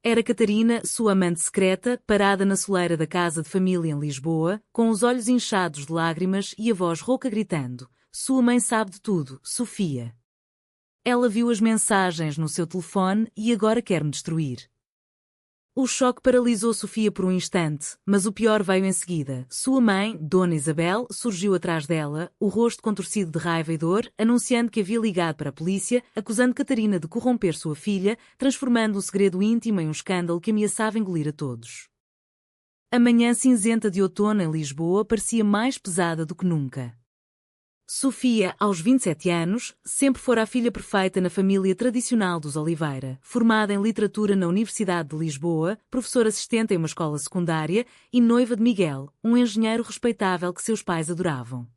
Era Catarina, sua amante secreta, parada na soleira da casa de família em Lisboa, com os olhos inchados de lágrimas e a voz rouca gritando: "Sua mãe sabe de tudo, Sofia." Ela viu as mensagens no seu telefone e agora quer me destruir. O choque paralisou Sofia por um instante, mas o pior veio em seguida. Sua mãe, Dona Isabel, surgiu atrás dela, o rosto contorcido de raiva e dor, anunciando que havia ligado para a polícia, acusando Catarina de corromper sua filha, transformando um segredo íntimo em um escândalo que ameaçava engolir a todos. A manhã cinzenta de outono em Lisboa parecia mais pesada do que nunca. Sofia, aos 27 anos, sempre fora a filha perfeita na família tradicional dos Oliveira, formada em literatura na Universidade de Lisboa, professora assistente em uma escola secundária e noiva de Miguel, um engenheiro respeitável que seus pais adoravam.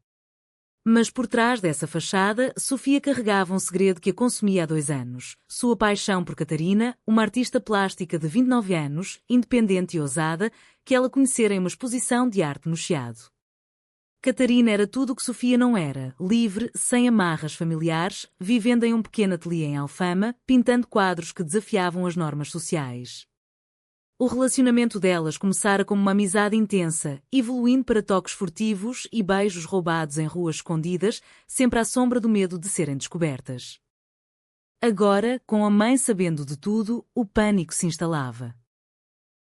Mas por trás dessa fachada, Sofia carregava um segredo que a consumia há 2 anos. Sua paixão por Catarina, uma artista plástica de 29 anos, independente e ousada, que ela conhecera em uma exposição de arte no Chiado. Catarina era tudo o que Sofia não era, livre, sem amarras familiares, vivendo em um pequeno ateliê em Alfama, pintando quadros que desafiavam as normas sociais. O relacionamento delas começara como uma amizade intensa, evoluindo para toques furtivos e beijos roubados em ruas escondidas, sempre à sombra do medo de serem descobertas. Agora, com a mãe sabendo de tudo, o pânico se instalava.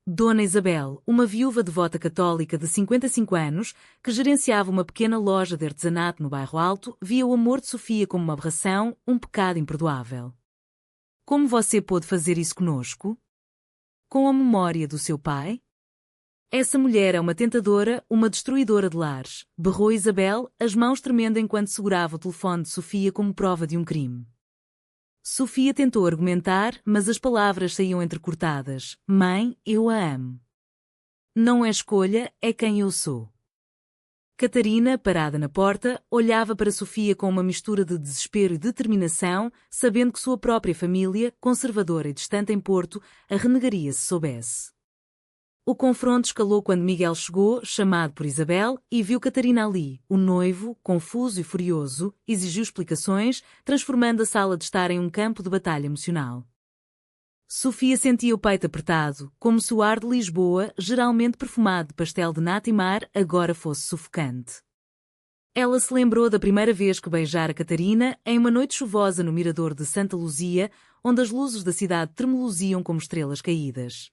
Dona Isabel, uma viúva devota católica de 55 anos, que gerenciava uma pequena loja de artesanato no bairro Alto, via o amor de Sofia como uma aberração, um pecado imperdoável. "Como você pôde fazer isso conosco? Com a memória do seu pai? Essa mulher é uma tentadora, uma destruidora de lares", berrou Isabel, as mãos tremendo enquanto segurava o telefone de Sofia como prova de um crime. Sofia tentou argumentar, mas as palavras saíam entrecortadas. "Mãe, eu a amo. Não é escolha, é quem eu sou." Catarina, parada na porta, olhava para Sofia com uma mistura de desespero e determinação, sabendo que sua própria família, conservadora e distante em Porto, a renegaria se soubesse. O confronto escalou quando Miguel chegou, chamado por Isabel, e viu Catarina ali. O noivo, confuso e furioso, exigiu explicações, transformando a sala de estar em um campo de batalha emocional. Sofia sentia o peito apertado, como se o ar de Lisboa, geralmente perfumado de pastel de nata e mar, agora fosse sufocante. Ela se lembrou da primeira vez que beijara Catarina, em uma noite chuvosa no mirador de Santa Luzia, onde as luzes da cidade tremeluziam como estrelas caídas.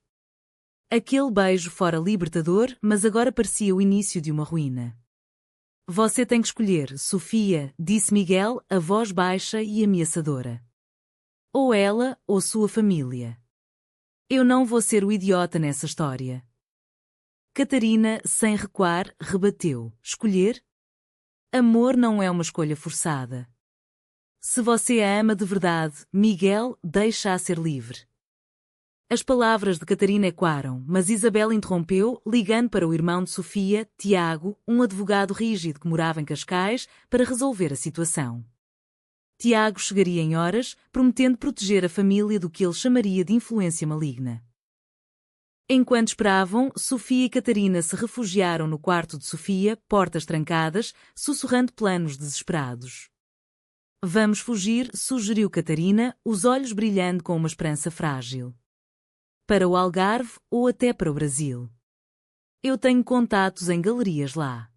Aquele beijo fora libertador, mas agora parecia o início de uma ruína. "Você tem que escolher, Sofia", disse Miguel, a voz baixa e ameaçadora. "Ou ela, ou sua família. Eu não vou ser o idiota nessa história." Catarina, sem recuar, rebateu: "Escolher? Amor não é uma escolha forçada. Se você a ama de verdade, Miguel, deixa-a ser livre." As palavras de Catarina ecoaram, mas Isabel interrompeu, ligando para o irmão de Sofia, Tiago, um advogado rígido que morava em Cascais, para resolver a situação. Tiago chegaria em horas, prometendo proteger a família do que ele chamaria de influência maligna. Enquanto esperavam, Sofia e Catarina se refugiaram no quarto de Sofia, portas trancadas, sussurrando planos desesperados. "Vamos fugir", sugeriu Catarina, os olhos brilhando com uma esperança frágil. "Para o Algarve ou até para o Brasil. Eu tenho contatos em galerias lá."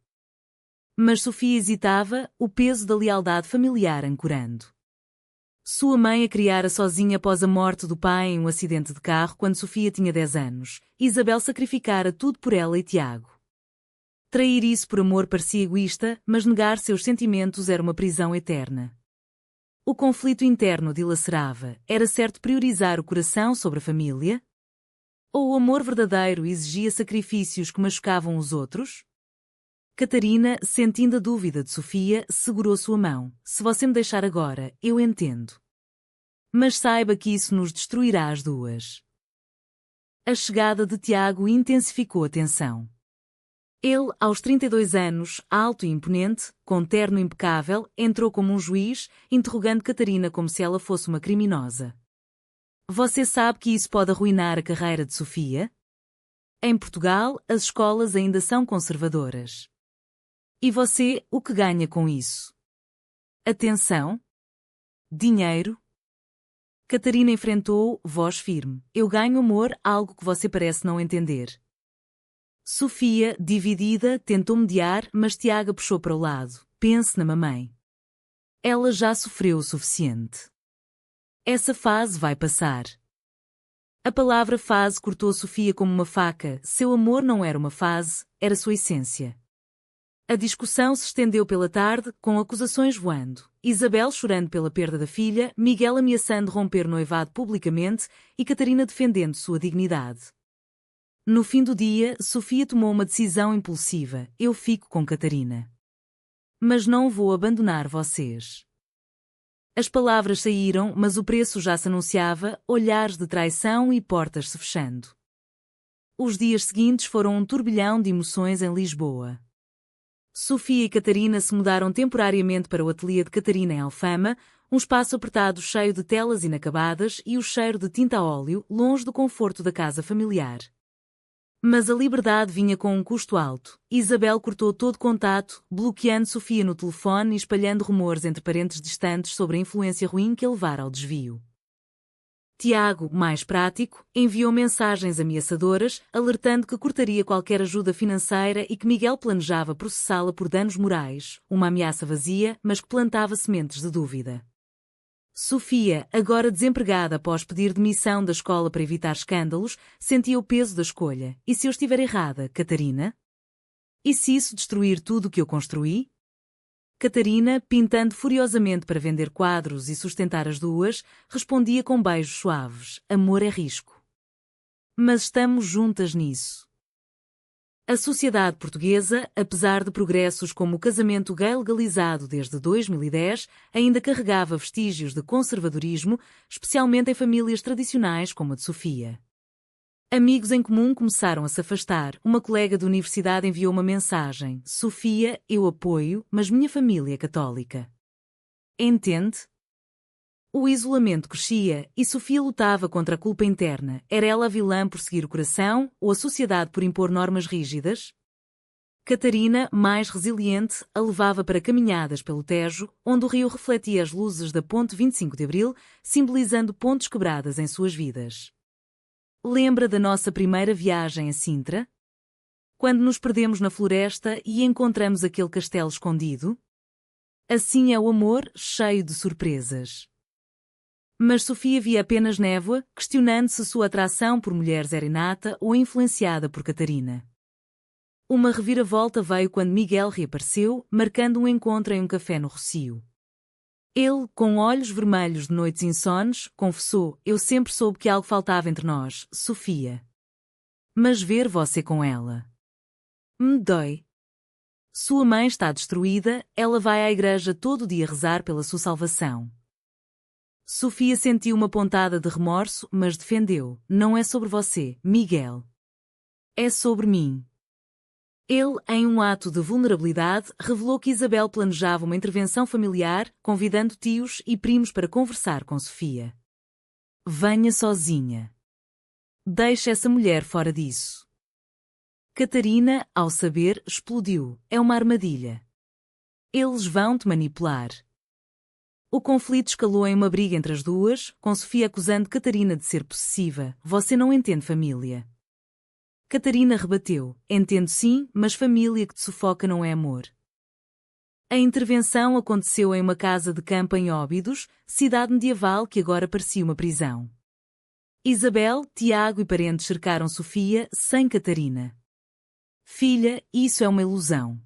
Mas Sofia hesitava, o peso da lealdade familiar ancorando. Sua mãe a criara sozinha após a morte do pai em um acidente de carro quando Sofia tinha 10 anos. Isabel sacrificara tudo por ela e Tiago. Trair isso por amor parecia egoísta, mas negar seus sentimentos era uma prisão eterna. O conflito interno dilacerava. Era certo priorizar o coração sobre a família? Ou o amor verdadeiro exigia sacrifícios que machucavam os outros? Catarina, sentindo a dúvida de Sofia, segurou sua mão. "Se você me deixar agora, eu entendo. Mas saiba que isso nos destruirá as duas." A chegada de Tiago intensificou a tensão. Ele, aos 32 anos, alto e imponente, com terno impecável, entrou como um juiz, interrogando Catarina como se ela fosse uma criminosa. "Você sabe que isso pode arruinar a carreira de Sofia? Em Portugal, as escolas ainda são conservadoras. E você, o que ganha com isso? Atenção? Dinheiro?" Catarina enfrentou, voz firme. Eu ganho amor, algo que você parece não entender. Sofia, dividida, tentou mediar, mas Tiago puxou para o lado. Pense na mamãe. Ela já sofreu o suficiente. Essa fase vai passar. A palavra fase cortou Sofia como uma faca. Seu amor não era uma fase, era sua essência. A discussão se estendeu pela tarde, com acusações voando. Isabel chorando pela perda da filha, Miguel ameaçando romper noivado publicamente e Catarina defendendo sua dignidade. No fim do dia, Sofia tomou uma decisão impulsiva. Eu fico com Catarina. Mas não vou abandonar vocês. As palavras saíram, mas o preço já se anunciava, olhares de traição e portas se fechando. Os dias seguintes foram um turbilhão de emoções em Lisboa. Sofia e Catarina se mudaram temporariamente para o ateliê de Catarina em Alfama, um espaço apertado cheio de telas inacabadas e o cheiro de tinta a óleo, longe do conforto da casa familiar. Mas a liberdade vinha com um custo alto. Isabel cortou todo contato, bloqueando Sofia no telefone e espalhando rumores entre parentes distantes sobre a influência ruim que a levara ao desvio. Tiago, mais prático, enviou mensagens ameaçadoras, alertando que cortaria qualquer ajuda financeira e que Miguel planejava processá-la por danos morais, uma ameaça vazia, mas que plantava sementes de dúvida. Sofia, agora desempregada após pedir demissão da escola para evitar escândalos, sentia o peso da escolha. E se eu estiver errada, Catarina? E se isso destruir tudo o que eu construí? Catarina, pintando furiosamente para vender quadros e sustentar as duas, respondia com beijos suaves. Amor é risco. Mas estamos juntas nisso. A sociedade portuguesa, apesar de progressos como o casamento gay legalizado desde 2010, ainda carregava vestígios de conservadorismo, especialmente em famílias tradicionais como a de Sofia. Amigos em comum começaram a se afastar. Uma colega de universidade enviou uma mensagem. Sofia, eu apoio, mas minha família é católica. Entende? O isolamento crescia e Sofia lutava contra a culpa interna. Era ela a vilã por seguir o coração ou a sociedade por impor normas rígidas? Catarina, mais resiliente, a levava para caminhadas pelo Tejo, onde o rio refletia as luzes da Ponte 25 de Abril, simbolizando pontes quebradas em suas vidas. Lembra da nossa primeira viagem a Sintra? Quando nos perdemos na floresta e encontramos aquele castelo escondido? Assim é o amor, cheio de surpresas. Mas Sofia via apenas névoa, questionando se sua atração por mulheres era inata ou influenciada por Catarina. Uma reviravolta veio quando Miguel reapareceu, marcando um encontro em um café no Rossio. Ele, com olhos vermelhos de noites insones, confessou: eu sempre soube que algo faltava entre nós, Sofia. Mas ver você com ela me dói. Sua mãe está destruída, ela vai à igreja todo dia rezar pela sua salvação. Sofia sentiu uma pontada de remorso, mas defendeu: não é sobre você, Miguel. É sobre mim. Ele, em um ato de vulnerabilidade, revelou que Isabel planejava uma intervenção familiar, convidando tios e primos para conversar com Sofia. Venha sozinha. Deixe essa mulher fora disso. Catarina, ao saber, explodiu. É uma armadilha. Eles vão te manipular. O conflito escalou em uma briga entre as duas, com Sofia acusando Catarina de ser possessiva. Você não entende família. Catarina rebateu: entendo sim, mas família que te sufoca não é amor. A intervenção aconteceu em uma casa de campo em Óbidos, cidade medieval que agora parecia uma prisão. Isabel, Tiago e parentes cercaram Sofia, sem Catarina. Filha, isso é uma ilusão.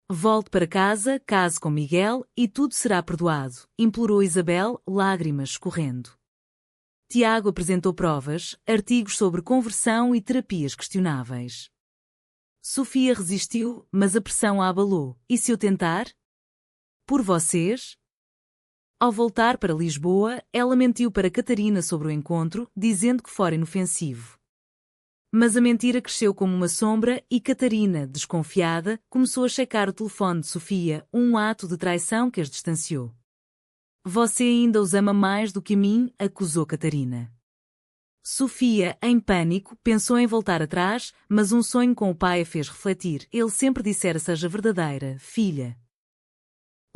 Volte para casa, case com Miguel e tudo será perdoado, implorou Isabel, lágrimas escorrendo. Tiago apresentou provas, artigos sobre conversão e terapias questionáveis. Sofia resistiu, mas a pressão a abalou. E se eu tentar? Por vocês? Ao voltar para Lisboa, ela mentiu para Catarina sobre o encontro, dizendo que fora inofensivo. Mas a mentira cresceu como uma sombra e Catarina, desconfiada, começou a checar o telefone de Sofia, um ato de traição que as distanciou. Você ainda os ama mais do que a mim, acusou Catarina. Sofia, em pânico, pensou em voltar atrás, mas um sonho com o pai a fez refletir. Ele sempre dissera: seja verdadeira, filha.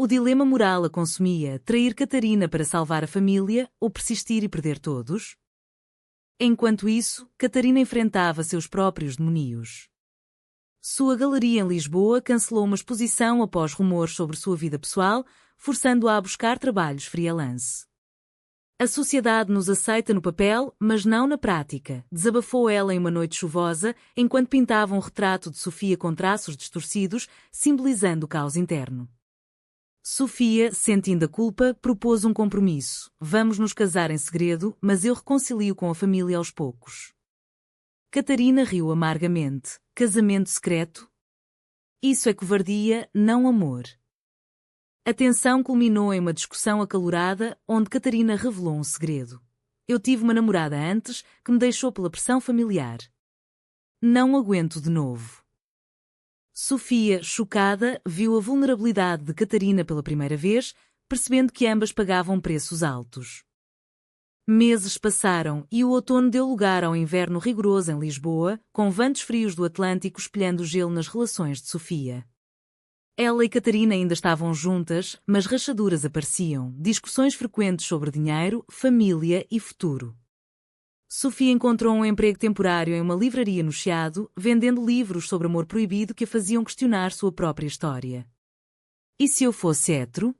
O dilema moral a consumia: trair Catarina para salvar a família ou persistir e perder todos? Enquanto isso, Catarina enfrentava seus próprios demónios. Sua galeria em Lisboa cancelou uma exposição após rumores sobre sua vida pessoal, forçando-a a buscar trabalhos freelance. A sociedade nos aceita no papel, mas não na prática, desabafou ela em uma noite chuvosa, enquanto pintava um retrato de Sofia com traços distorcidos, simbolizando o caos interno. Sofia, sentindo a culpa, propôs um compromisso. Vamos nos casar em segredo, mas eu reconcilio com a família aos poucos. Catarina riu amargamente. Casamento secreto? Isso é covardia, não amor. A tensão culminou em uma discussão acalorada, onde Catarina revelou um segredo. Eu tive uma namorada antes, que me deixou pela pressão familiar. Não aguento de novo. Sofia, chocada, viu a vulnerabilidade de Catarina pela primeira vez, percebendo que ambas pagavam preços altos. Meses passaram e o outono deu lugar ao inverno rigoroso em Lisboa, com ventos frios do Atlântico espelhando gelo nas relações de Sofia. Ela e Catarina ainda estavam juntas, mas rachaduras apareciam, discussões frequentes sobre dinheiro, família e futuro. Sofia encontrou um emprego temporário em uma livraria no Chiado, vendendo livros sobre amor proibido que a faziam questionar sua própria história. E se eu fosse hétero?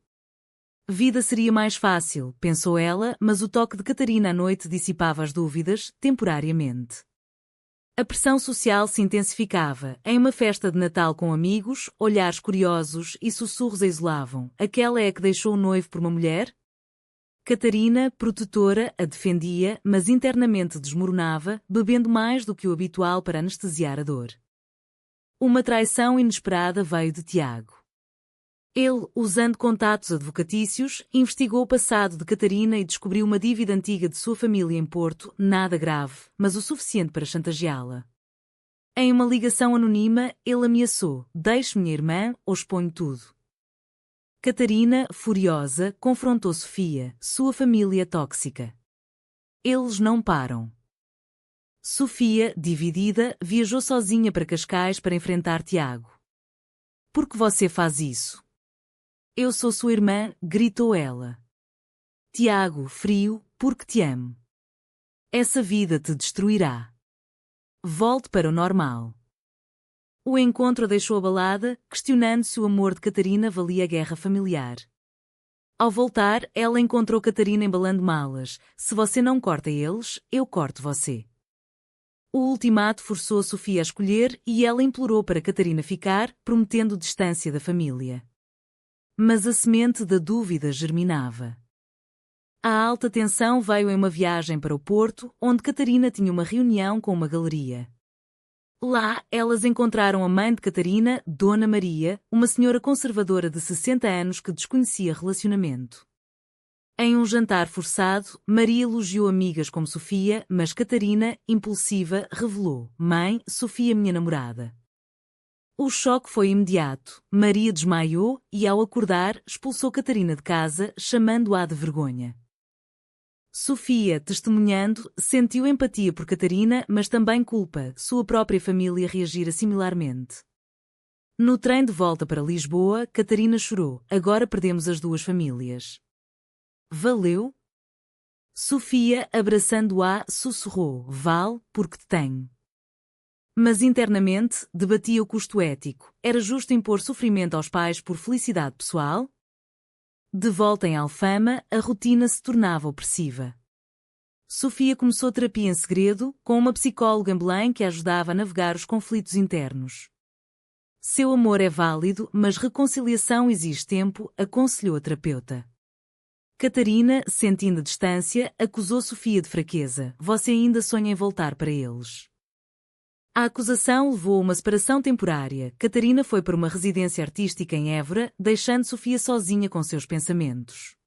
Vida seria mais fácil, pensou ela, mas o toque de Catarina à noite dissipava as dúvidas, temporariamente. A pressão social se intensificava. Em uma festa de Natal com amigos, olhares curiosos e sussurros a isolavam. Aquela é que deixou o noivo por uma mulher? Catarina, protetora, a defendia, mas internamente desmoronava, bebendo mais do que o habitual para anestesiar a dor. Uma traição inesperada veio de Tiago. Ele, usando contatos advocatícios, investigou o passado de Catarina e descobriu uma dívida antiga de sua família em Porto, nada grave, mas o suficiente para chantageá-la. Em uma ligação anônima, ele ameaçou: deixe minha irmã ou exponho tudo. Catarina, furiosa, confrontou Sofia, sua família tóxica. Eles não param. Sofia, dividida, viajou sozinha para Cascais para enfrentar Tiago. Por que você faz isso? Eu sou sua irmã, gritou ela. Tiago, frio, porque te amo. Essa vida te destruirá. Volte para o normal. O encontro a deixou abalada, questionando se o amor de Catarina valia a guerra familiar. Ao voltar, ela encontrou Catarina embalando malas. Se você não corta eles, eu corto você. O ultimato forçou a Sofia a escolher e ela implorou para Catarina ficar, prometendo distância da família. Mas a semente da dúvida germinava. A alta tensão veio em uma viagem para o Porto, onde Catarina tinha uma reunião com uma galeria. Lá, elas encontraram a mãe de Catarina, Dona Maria, uma senhora conservadora de 60 anos que desconhecia relacionamento. Em um jantar forçado, Maria elogiou amigas como Sofia, mas Catarina, impulsiva, revelou: Mãe, Sofia, minha namorada. O choque foi imediato. Maria desmaiou e, ao acordar, expulsou Catarina de casa, chamando-a de vergonha. Sofia, testemunhando, sentiu empatia por Catarina, mas também culpa, sua própria família reagira similarmente. No trem de volta para Lisboa, Catarina chorou: agora perdemos as duas famílias. Valeu? Sofia, abraçando-a, sussurrou: vale, porque te tenho. Mas internamente, debatia o custo ético. Era justo impor sofrimento aos pais por felicidade pessoal? De volta em Alfama, a rotina se tornava opressiva. Sofia começou terapia em segredo, com uma psicóloga em Belém que a ajudava a navegar os conflitos internos. Seu amor é válido, mas reconciliação exige tempo, aconselhou a terapeuta. Catarina, sentindo a distância, acusou Sofia de fraqueza. Você ainda sonha em voltar para eles. A acusação levou a uma separação temporária. Catarina foi para uma residência artística em Évora, deixando Sofia sozinha com seus pensamentos.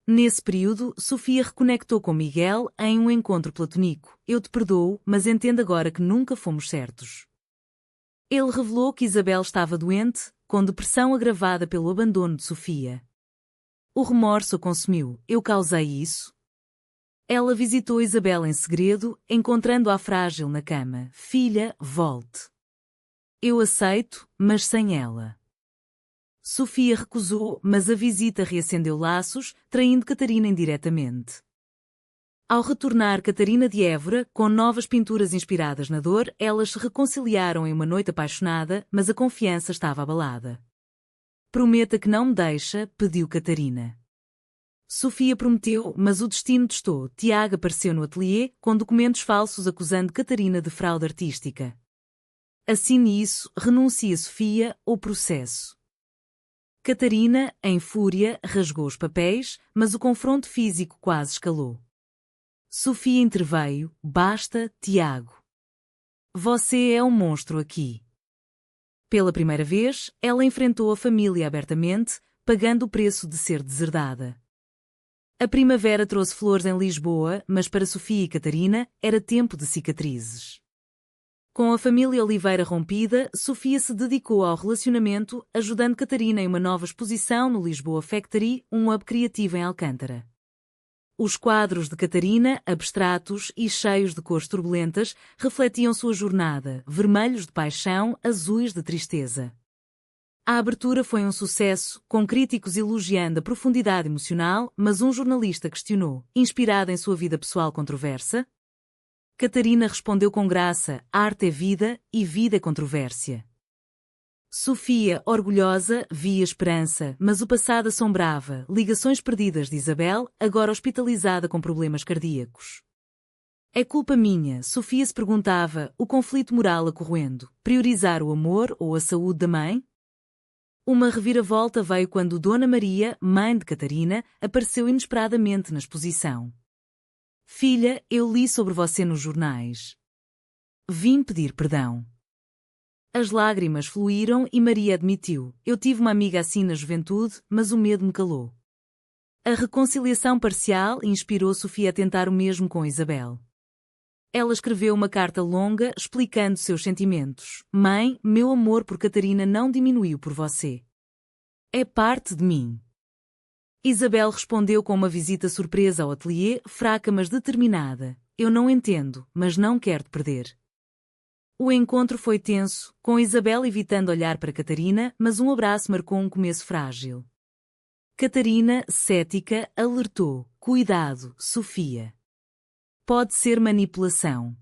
Nesse período, Sofia reconectou com Miguel em um encontro platónico. Eu te perdoo, mas entendo agora que nunca fomos certos. Ele revelou que Isabel estava doente, com depressão agravada pelo abandono de Sofia. O remorso a consumiu. Eu causei isso? Ela visitou Isabel em segredo, encontrando-a frágil na cama. Filha, volte. Eu aceito, mas sem ela. Sofia recusou, mas a visita reacendeu laços, traindo Catarina indiretamente. Ao retornar Catarina de Évora, com novas pinturas inspiradas na dor, elas se reconciliaram em uma noite apaixonada, mas a confiança estava abalada. Prometa que não me deixa, pediu Catarina. Sofia prometeu, mas o destino testou. Tiago apareceu no ateliê, com documentos falsos acusando Catarina de fraude artística. Assine isso, renuncia Sofia, ou processo. Catarina, em fúria, rasgou os papéis, mas o confronto físico quase escalou. Sofia interveio, basta, Tiago. Você é um monstro aqui. Pela primeira vez, ela enfrentou a família abertamente, pagando o preço de ser deserdada. A primavera trouxe flores em Lisboa, mas para Sofia e Catarina, era tempo de cicatrizes. Com a família Oliveira rompida, Sofia se dedicou ao relacionamento, ajudando Catarina em uma nova exposição no Lisboa Factory, um hub criativo em Alcântara. Os quadros de Catarina, abstratos e cheios de cores turbulentas, refletiam sua jornada, vermelhos de paixão, azuis de tristeza. A abertura foi um sucesso, com críticos elogiando a profundidade emocional, mas um jornalista questionou, inspirada em sua vida pessoal controversa? Catarina respondeu com graça, arte é vida e vida é controvérsia. Sofia, orgulhosa, via esperança, mas o passado assombrava, ligações perdidas de Isabel, agora hospitalizada com problemas cardíacos. É culpa minha, Sofia se perguntava, o conflito moral a corroendo, priorizar o amor ou a saúde da mãe? Uma reviravolta veio quando Dona Maria, mãe de Catarina, apareceu inesperadamente na exposição. Filha, eu li sobre você nos jornais. Vim pedir perdão. As lágrimas fluíram e Maria admitiu, eu tive uma amiga assim na juventude, mas o medo me calou. A reconciliação parcial inspirou Sofia a tentar o mesmo com Isabel. Ela escreveu uma carta longa explicando seus sentimentos. Mãe, meu amor por Catarina não diminuiu por você. É parte de mim. Isabel respondeu com uma visita surpresa ao ateliê, fraca mas determinada. Eu não entendo, mas não quero te perder. O encontro foi tenso, com Isabel evitando olhar para Catarina, mas um abraço marcou um começo frágil. Catarina, cética, alertou. Cuidado, Sofia. Pode ser manipulação.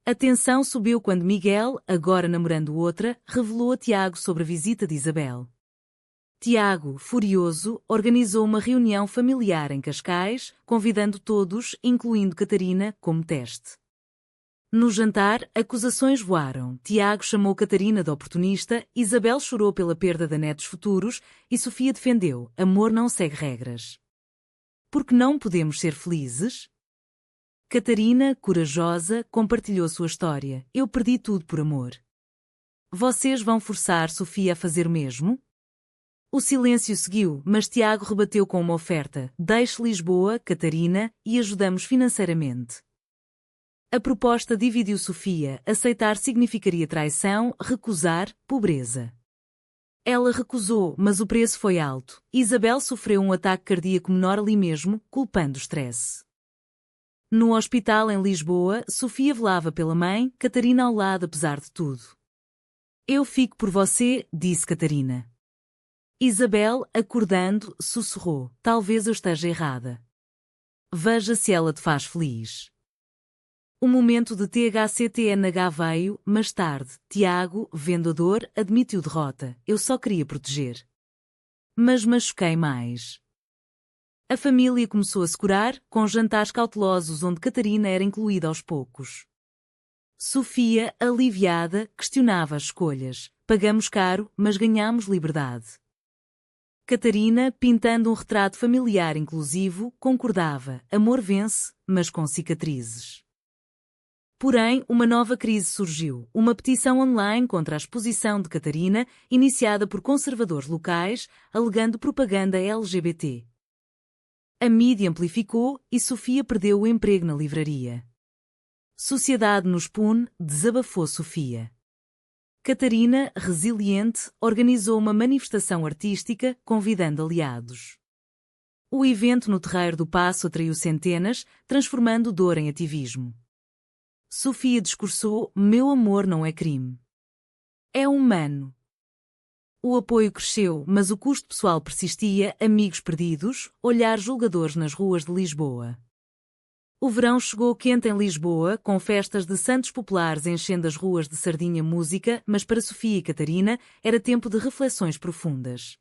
A tensão subiu quando Miguel, agora namorando outra, revelou a Tiago sobre a visita de Isabel. Tiago, furioso, organizou uma reunião familiar em Cascais, convidando todos, incluindo Catarina, como teste. No jantar, acusações voaram. Tiago chamou Catarina de oportunista, Isabel chorou pela perda de netos futuros e Sofia defendeu: amor não segue regras. Porque não podemos ser felizes? Catarina, corajosa, compartilhou sua história. Eu perdi tudo por amor. Vocês vão forçar Sofia a fazer o mesmo? O silêncio seguiu, mas Tiago rebateu com uma oferta. Deixe Lisboa, Catarina, e ajudamos financeiramente. A proposta dividiu Sofia, aceitar significaria traição, recusar, pobreza. Ela recusou, mas o preço foi alto. Isabel sofreu um ataque cardíaco menor ali mesmo, culpando o stress. No hospital em Lisboa, Sofia velava pela mãe, Catarina ao lado apesar de tudo. Eu fico por você, disse Catarina. Isabel, acordando, sussurrou, talvez eu esteja errada. Veja se ela te faz feliz. O momento de THCTNH veio, mais tarde, Tiago, vendo a dor, admitiu derrota, eu só queria proteger. Mas machuquei mais. A família começou a se curar, com jantares cautelosos onde Catarina era incluída aos poucos. Sofia, aliviada, questionava as escolhas. Pagamos caro, mas ganhamos liberdade. Catarina, pintando um retrato familiar inclusivo, concordava, amor vence, mas com cicatrizes. Porém, uma nova crise surgiu, uma petição online contra a exposição de Catarina, iniciada por conservadores locais, alegando propaganda LGBT. A mídia amplificou e Sofia perdeu o emprego na livraria. Sociedade nos pune, desabafou Sofia. Catarina, resiliente, organizou uma manifestação artística, convidando aliados. O evento no Terreiro do Paço atraiu centenas, transformando dor em ativismo. Sofia discursou: meu amor não é crime. É humano. O apoio cresceu, mas o custo pessoal persistia, amigos perdidos, olhares julgadores nas ruas de Lisboa. O verão chegou quente em Lisboa, com festas de santos populares enchendo as ruas de sardinha música, mas para Sofia e Catarina era tempo de reflexões profundas.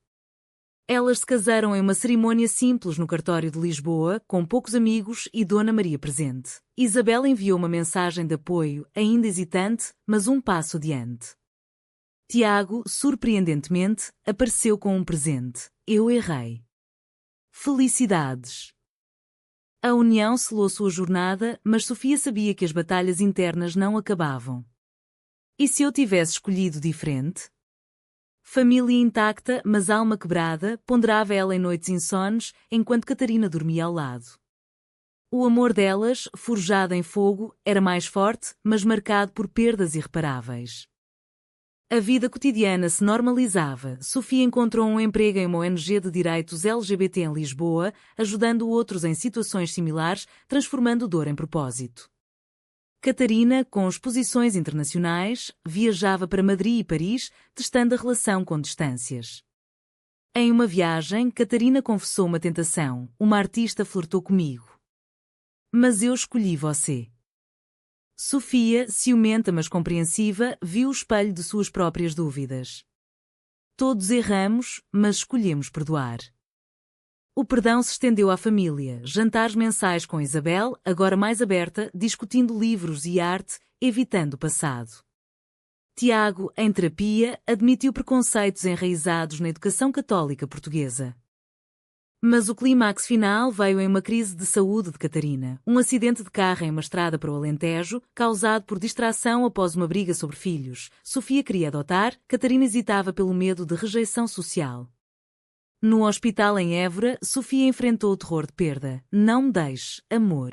Elas se casaram em uma cerimônia simples no cartório de Lisboa, com poucos amigos e Dona Maria presente. Isabel enviou uma mensagem de apoio, ainda hesitante, mas um passo adiante. Tiago, surpreendentemente, apareceu com um presente. Eu errei. Felicidades. A união selou sua jornada, mas Sofia sabia que as batalhas internas não acabavam. E se eu tivesse escolhido diferente? Família intacta, mas alma quebrada, ponderava ela em noites insones, enquanto Catarina dormia ao lado. O amor delas, forjado em fogo, era mais forte, mas marcado por perdas irreparáveis. A vida cotidiana se normalizava. Sofia encontrou um emprego em uma ONG de direitos LGBT em Lisboa, ajudando outros em situações similares, transformando dor em propósito. Catarina, com exposições internacionais, viajava para Madrid e Paris, testando a relação com distâncias. Em uma viagem, Catarina confessou uma tentação: uma artista flertou comigo. Mas eu escolhi você. Sofia, ciumenta mas compreensiva, viu o espelho de suas próprias dúvidas. Todos erramos, mas escolhemos perdoar. O perdão se estendeu à família, jantares mensais com Isabel, agora mais aberta, discutindo livros e arte, evitando o passado. Tiago, em terapia, admitiu preconceitos enraizados na educação católica portuguesa. Mas o clímax final veio em uma crise de saúde de Catarina, um acidente de carro em uma estrada para o Alentejo, causado por distração após uma briga sobre filhos. Sofia queria adotar, Catarina hesitava pelo medo de rejeição social. No hospital em Évora, Sofia enfrentou o terror de perda. Não me deixe, amor.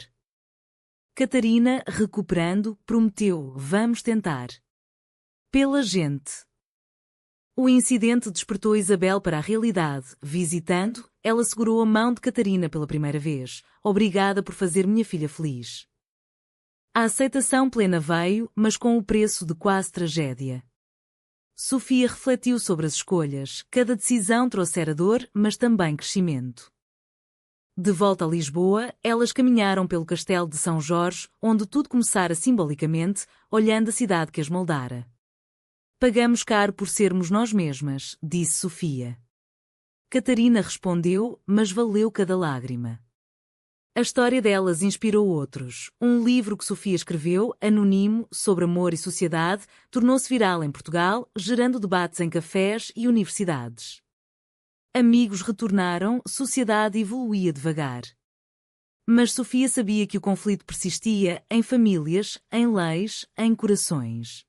Catarina, recuperando, prometeu: vamos tentar. Pela gente. O incidente despertou Isabel para a realidade. Visitando, ela segurou a mão de Catarina pela primeira vez. Obrigada por fazer minha filha feliz. A aceitação plena veio, mas com o preço de quase tragédia. Sofia refletiu sobre as escolhas. Cada decisão trouxera dor, mas também crescimento. De volta a Lisboa, elas caminharam pelo castelo de São Jorge, onde tudo começara simbolicamente, olhando a cidade que as moldara. Pagamos caro por sermos nós mesmas, disse Sofia. Catarina respondeu, mas valeu cada lágrima. A história delas inspirou outros. Um livro que Sofia escreveu, anónimo, sobre amor e sociedade, tornou-se viral em Portugal, gerando debates em cafés e universidades. Amigos retornaram, sociedade evoluía devagar. Mas Sofia sabia que o conflito persistia em famílias, em leis, em corações.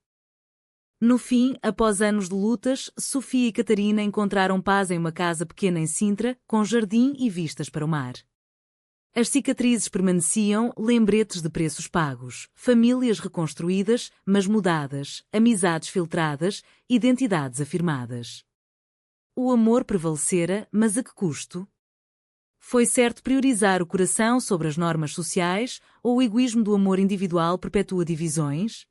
No fim, após anos de lutas, Sofia e Catarina encontraram paz em uma casa pequena em Sintra, com jardim e vistas para o mar. As cicatrizes permaneciam, lembretes de preços pagos, famílias reconstruídas, mas mudadas, amizades filtradas, identidades afirmadas. O amor prevalecera, mas a que custo? Foi certo priorizar o coração sobre as normas sociais, ou o egoísmo do amor individual perpetua divisões?